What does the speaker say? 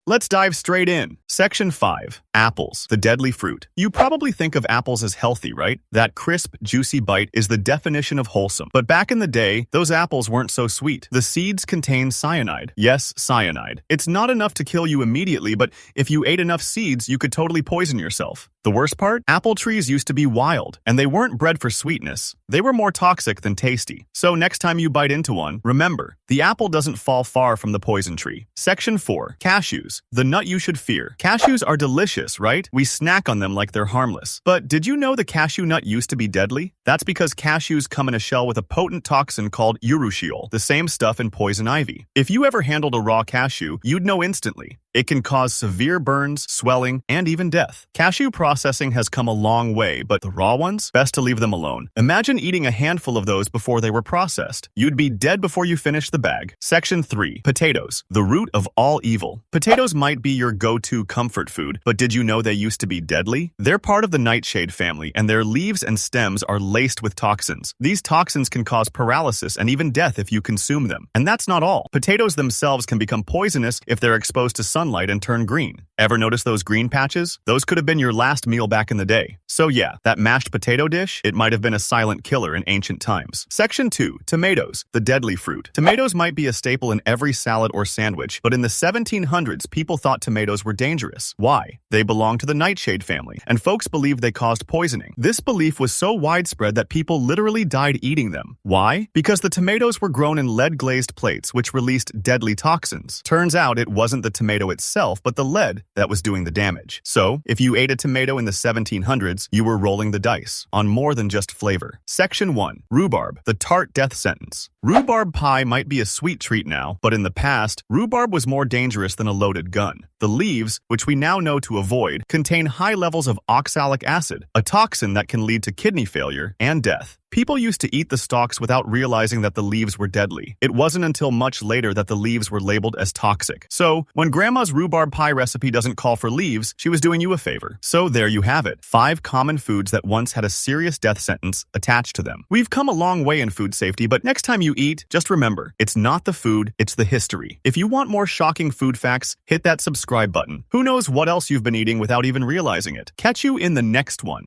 Let's dive straight in. Section 5. Apples, the deadly fruit. You probably think of apples as healthy, right? That crisp, juicy bite is the definition of wholesome. But back in the day, those apples weren't so sweet. The seeds contain cyanide. Yes, cyanide. It's not enough to kill you immediately, but if you ate enough seeds, you could totally poison yourself. The worst part? Apple trees used to be wild, and they weren't bred for sweetness. They were more toxic than tasty. So next time you bite into one, remember, the apple doesn't fall far from the poison tree. Section 4. Cashews, the nut you should fear. Cashews are delicious, right? We snack on them like they're harmless. But did you know the cashew nut used to be deadly? That's because cashews come in a shell with a potent toxin called urushiol, the same stuff in poison ivy. If you ever handled a raw cashew, you'd know instantly. It can cause severe burns, swelling, and even death. Cashew processing has come a long way, but the raw ones? Best to leave them alone. Imagine eating a handful of those before they were processed. You'd be dead before you finish the bag. Section 3. Potatoes, the root of all evil. Potatoes might be your go-to comfort food, but did you know they used to be deadly? They're part of the nightshade family, and their leaves and stems are laced with toxins. These toxins can cause paralysis and even death if you consume them. And that's not all. Potatoes themselves can become poisonous if they're exposed to sunlight and turn green. Ever notice those green patches? Those could have been your last meal back in the day. So yeah, that mashed potato dish, it might have been a silent killer in ancient times. Section 2. Tomatoes, the deadly fruit. Tomatoes might be a staple in every salad or sandwich, but in the 1700s, people thought tomatoes were dangerous. Why? They belonged to the nightshade family, and folks believed they caused poisoning. This belief was so widespread that people literally died eating them. Why? Because the tomatoes were grown in lead-glazed plates, which released deadly toxins. Turns out it wasn't the tomato itself, but the lead that was doing the damage. So, if you ate a tomato in the 1700s, you were rolling the dice on more than just flavor. Section 1. Rhubarb, the tart death sentence. Rhubarb pie might be a sweet treat now, but in the past, rhubarb was more dangerous than a loaded gun. The leaves, which we now know to avoid, contain high levels of oxalic acid, a toxin that can lead to kidney failure and death. People used to eat the stalks without realizing that the leaves were deadly. It wasn't until much later that the leaves were labeled as toxic. So, when Grandma's rhubarb pie recipe doesn't call for leaves, she was doing you a favor. So there you have it. 5 common foods that once had a serious death sentence attached to them. We've come a long way in food safety, but next time you eat, just remember, it's not the food, it's the history. If you want more shocking food facts, hit that subscribe button. Who knows what else you've been eating without even realizing it. Catch you in the next one.